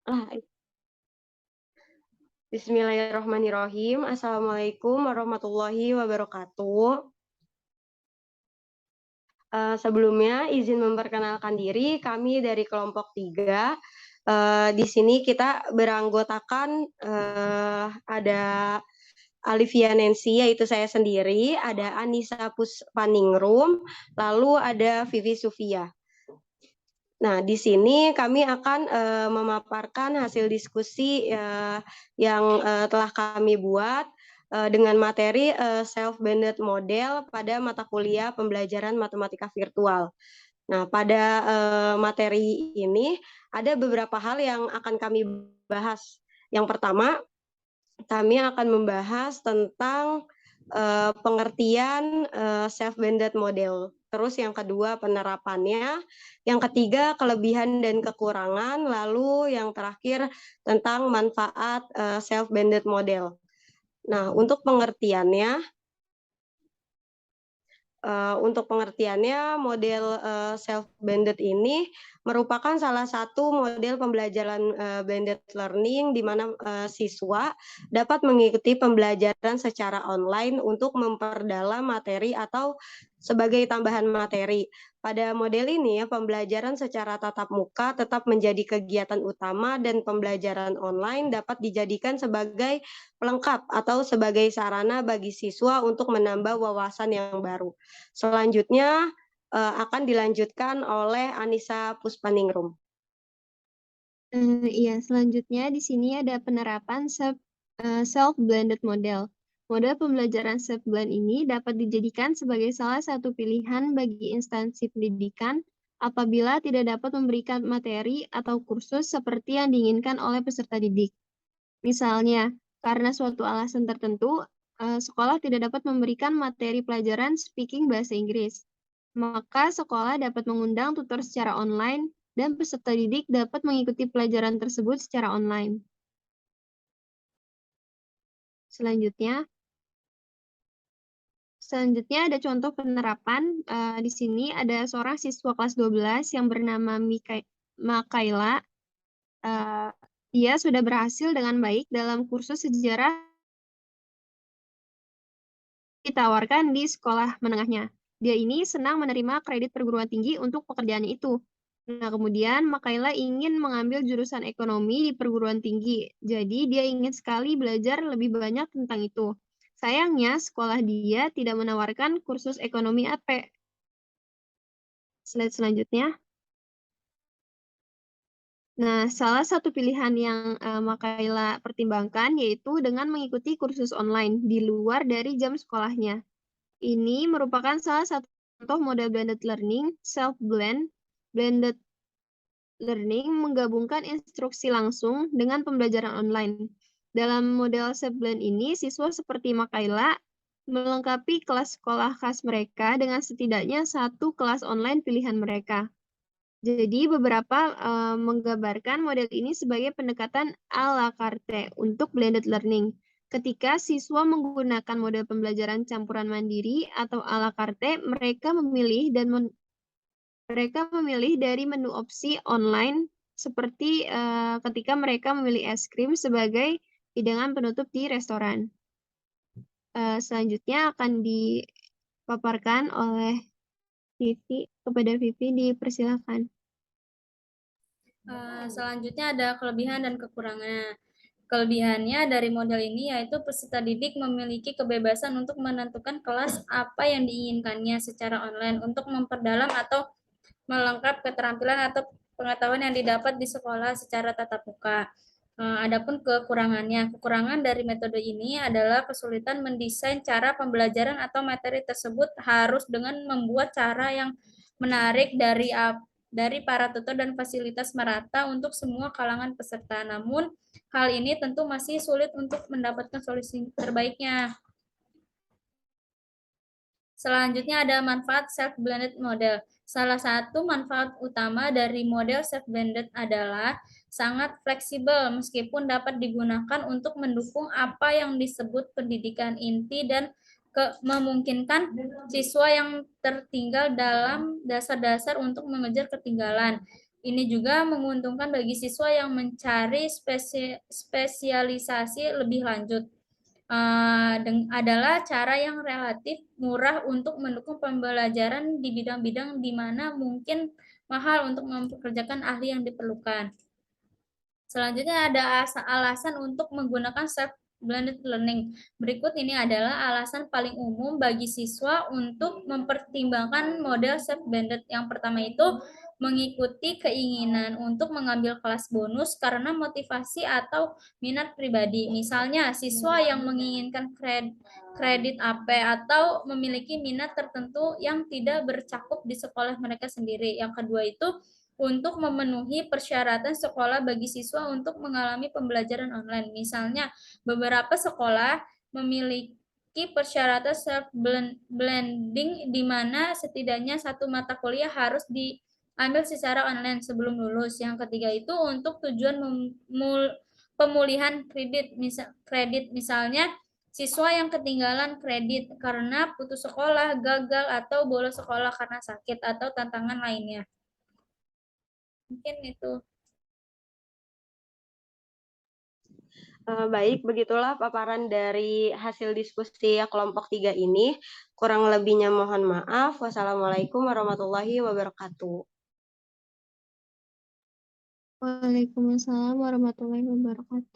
Ah, Bismillahirrahmanirrahim. Assalamualaikum warahmatullahi wabarakatuh. Sebelumnya izin memperkenalkan diri, kami dari kelompok 3. Di sini kita beranggotakan, ada Alivia Nancy, yaitu saya sendiri, ada Anissa Puspaningrum, lalu ada Vivi Sufia. Nah, di sini kami akan memaparkan hasil diskusi yang telah kami buat dengan materi self-banded model pada mata kuliah pembelajaran matematika virtual. Nah, pada materi ini ada beberapa hal yang akan kami bahas. Yang pertama, kami akan membahas tentang pengertian self-banded model. Terus yang kedua penerapannya, yang ketiga kelebihan dan kekurangan, lalu yang terakhir tentang manfaat self-banded model. Nah, untuk pengertiannya, model self-banded ini merupakan salah satu model pembelajaran blended learning di mana siswa dapat mengikuti pembelajaran secara online untuk memperdalam materi atau sebagai tambahan materi. Pada model ini, pembelajaran secara tatap muka tetap menjadi kegiatan utama dan pembelajaran online dapat dijadikan sebagai pelengkap atau sebagai sarana bagi siswa untuk menambah wawasan yang baru. Selanjutnya akan dilanjutkan oleh Anissa Puspaningrum. Iya, selanjutnya di sini ada penerapan self-blended model. Model pembelajaran self-blend ini dapat dijadikan sebagai salah satu pilihan bagi instansi pendidikan apabila tidak dapat memberikan materi atau kursus seperti yang diinginkan oleh peserta didik. Misalnya, karena suatu alasan tertentu, sekolah tidak dapat memberikan materi pelajaran speaking bahasa Inggris. Maka sekolah dapat mengundang tutor secara online dan peserta didik dapat mengikuti pelajaran tersebut secara online. Selanjutnya ada contoh penerapan. Di sini ada seorang siswa kelas 12 yang bernama Makaila. Dia sudah berhasil dengan baik dalam kursus sejarah ditawarkan di sekolah menengahnya. Dia ini senang menerima kredit perguruan tinggi untuk pekerjaannya itu. Nah, kemudian Makaila ingin mengambil jurusan ekonomi di perguruan tinggi. Jadi, dia ingin sekali belajar lebih banyak tentang itu. Sayangnya, sekolah dia tidak menawarkan kursus ekonomi AP. Slide selanjutnya. Nah, salah satu pilihan yang Makaila pertimbangkan yaitu dengan mengikuti kursus online di luar dari jam sekolahnya. Ini merupakan salah satu contoh model blended learning. Blended learning menggabungkan instruksi langsung dengan pembelajaran online. Dalam model self-blend ini, siswa seperti Makaila melengkapi kelas sekolah khas mereka dengan setidaknya satu kelas online pilihan mereka. Jadi beberapa menggambarkan model ini sebagai pendekatan à la carte untuk blended learning. Ketika siswa menggunakan model pembelajaran campuran mandiri atau à la carte, mereka memilih dari menu opsi online seperti ketika mereka memilih es krim sebagai hidangan penutup di restoran. Selanjutnya akan dipaparkan oleh Vivi. Kepada Vivi dipersilakan. Selanjutnya ada kelebihan dan kekurangannya. Kelebihannya dari model ini yaitu peserta didik memiliki kebebasan untuk menentukan kelas apa yang diinginkannya secara online untuk memperdalam atau melengkap keterampilan atau pengetahuan yang didapat di sekolah secara tatap muka. Adapun kekurangan dari metode ini adalah kesulitan mendesain cara pembelajaran atau materi tersebut harus dengan membuat cara yang menarik dari para tutor dan fasilitas merata untuk semua kalangan peserta. Namun, hal ini tentu masih sulit untuk mendapatkan solusi terbaiknya. Selanjutnya ada manfaat self-blended model. Salah satu manfaat utama dari model self-blended adalah sangat fleksibel meskipun dapat digunakan untuk mendukung apa yang disebut pendidikan inti dan memungkinkan siswa yang tertinggal dalam dasar-dasar untuk mengejar ketinggalan. Ini juga menguntungkan bagi siswa yang mencari spesialisasi lebih lanjut. Adalah cara yang relatif murah untuk mendukung pembelajaran di bidang-bidang di mana mungkin mahal untuk mempekerjakan ahli yang diperlukan. Selanjutnya ada alasan untuk menggunakan self-blended learning. Berikut ini adalah alasan paling umum bagi siswa untuk mempertimbangkan model self-blended. Yang pertama itu mengikuti keinginan untuk mengambil kelas bonus karena motivasi atau minat pribadi. Misalnya, siswa yang menginginkan kredit AP atau memiliki minat tertentu yang tidak bercakup di sekolah mereka sendiri. Yang kedua itu untuk memenuhi persyaratan sekolah bagi siswa untuk mengalami pembelajaran online. Misalnya, beberapa sekolah memiliki persyaratan self-blending di mana setidaknya satu mata kuliah harus diambil secara online sebelum lulus. Yang ketiga itu untuk tujuan pemulihan kredit. Misalnya, siswa yang ketinggalan kredit karena putus sekolah, gagal, atau bolos sekolah karena sakit atau tantangan lainnya. Mungkin itu. Baik, begitulah paparan dari hasil diskusi kelompok 3 ini. Kurang lebihnya mohon maaf. Wassalamualaikum warahmatullahi wabarakatuh. Waalaikumsalam warahmatullahi wabarakatuh.